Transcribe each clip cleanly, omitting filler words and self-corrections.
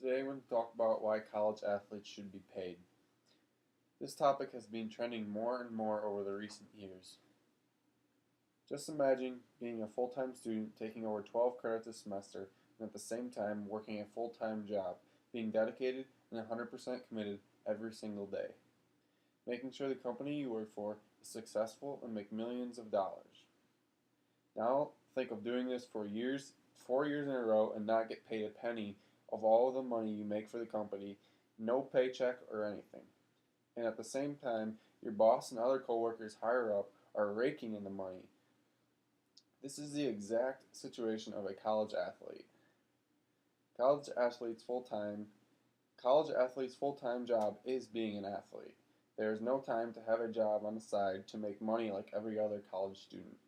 Today we're going to talk about why college athletes should be paid. This topic has been trending more and more over the recent years. Just imagine being a full-time student taking over 12 credits a semester and at the same time working a full-time job, being dedicated and 100% committed every single day, making sure the company you work for is successful and make millions of dollars. Now think of doing this for 4 years in a row and not get paid a penny of all of the money you make for the company, no paycheck or anything. And at the same time, your boss and other coworkers higher up are raking in the money. This is the exact situation of a college athlete. College athlete's full-time job is being an athlete. There is no time to have a job on the side to make money like every other college student.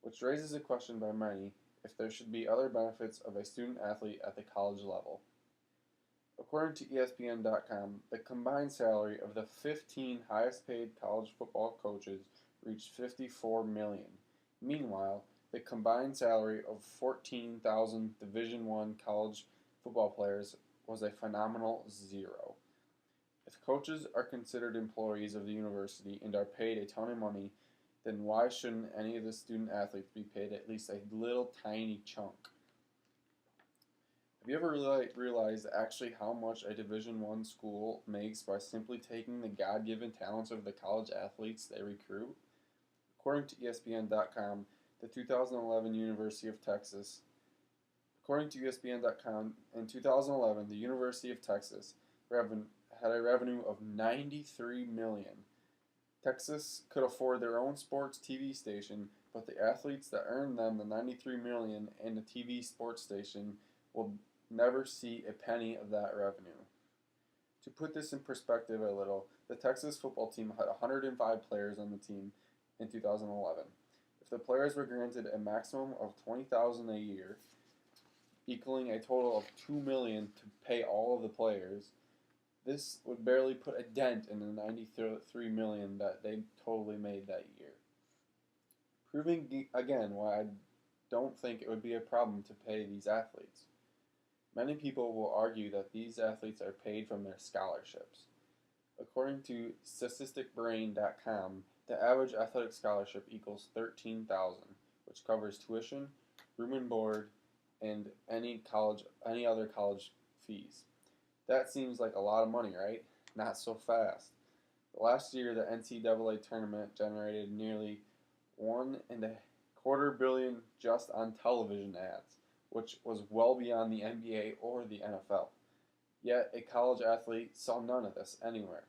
Which raises a question by many if there should be other benefits of a student athlete at the college level. According to ESPN.com, the combined salary of the 15 highest paid college football coaches reached $54 million. Meanwhile, the combined salary of 14,000 Division I college football players was a phenomenal zero. If coaches are considered employees of the university and are paid a ton of money, then why shouldn't any of the student athletes be paid at least a little tiny chunk? Have you ever realized actually how much a Division I school makes by simply taking the God-given talents of the college athletes they recruit? According to ESPN.com, the 2011 University of Texas, according to ESPN.com, in 2011, the University of Texas had a revenue of $93 million. Texas could afford their own sports TV station, but the athletes that earned them the $93 million and the TV sports station will never see a penny of that revenue. To put this in perspective a little, the Texas football team had 105 players on the team in 2011. If the players were granted a maximum of $20,000 a year, equaling a total of $2 million to pay all of the players, this would barely put a dent in the $93 million that they totally made that year. Proving again why I don't think it would be a problem to pay these athletes. Many people will argue that these athletes are paid from their scholarships. According to statisticbrain.com, the average athletic scholarship equals $13,000, which covers tuition, room and board, and any other college fees. That seems like a lot of money, right? Not so fast. Last year, the NCAA tournament generated nearly $1.25 billion just on television ads, which was well beyond the NBA or the NFL. Yet, a college athlete saw none of this anywhere.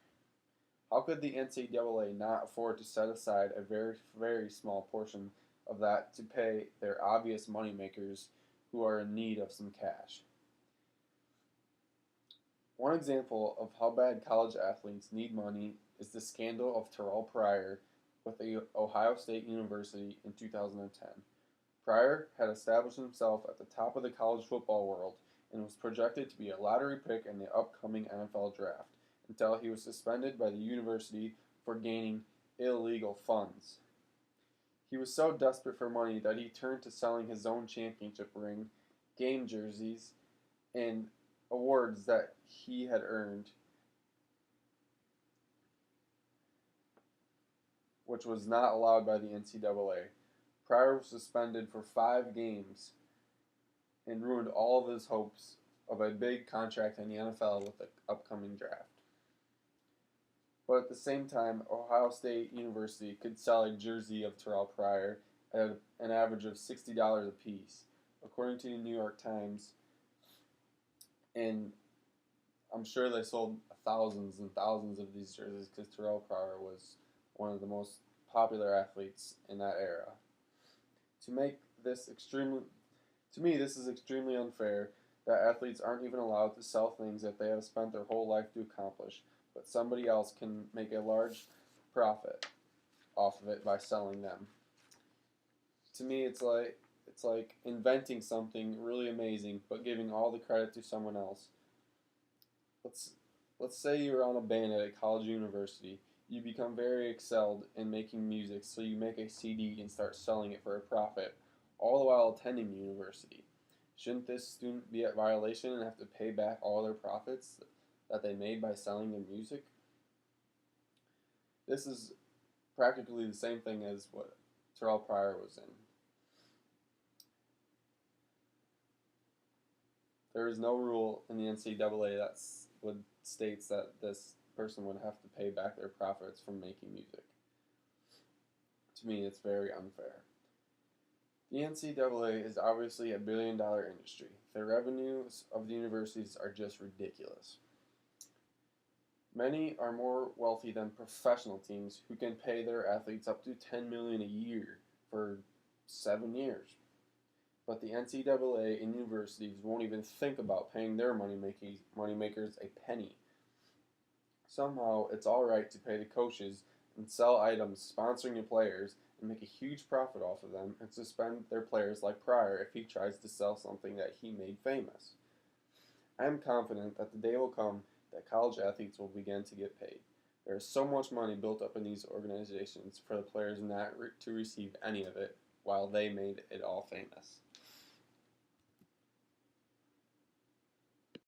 How could the NCAA not afford to set aside a very, very small portion of that to pay their obvious moneymakers who are in need of some cash? One example of how bad college athletes need money is the scandal of Terrell Pryor with the Ohio State University in 2010. Pryor had established himself at the top of the college football world and was projected to be a lottery pick in the upcoming NFL draft until he was suspended by the university for gaining illegal funds. He was so desperate for money that he turned to selling his own championship ring, game jerseys, and awards that he had earned, which was not allowed by the NCAA. Pryor was suspended for 5 games and ruined all of his hopes of a big contract in the NFL with the upcoming draft. But at the same time, Ohio State University could sell a jersey of Terrell Pryor at an average of $60 a piece, according to the New York Times. And I'm sure they sold thousands and thousands of these jerseys because Terrell Pryor was one of the most popular athletes in that era. To me, this is extremely unfair that athletes aren't even allowed to sell things that they have spent their whole life to accomplish, but somebody else can make a large profit off of it by selling them. To me, it's like inventing something really amazing, but giving all the credit to someone else. Let's say you're on a band at a college university. You become very excelled in making music, so you make a CD and start selling it for a profit, all the while attending university. Shouldn't this student be at violation and have to pay back all their profits that they made by selling their music? This is practically the same thing as what Terrell Pryor was in. There is no rule in the NCAA that states that this person would have to pay back their profits from making music. To me, it's very unfair. The NCAA is obviously a billion-dollar industry. The revenues of the universities are just ridiculous. Many are more wealthy than professional teams who can pay their athletes up to $10 million a year for 7 years. But the NCAA and universities won't even think about paying their moneymakers a penny. Somehow, it's alright to pay the coaches and sell items sponsoring the players and make a huge profit off of them and suspend their players like Pryor if he tries to sell something that he made famous. I am confident that the day will come that college athletes will begin to get paid. There is so much money built up in these organizations for the players not to receive any of it while they made it all famous.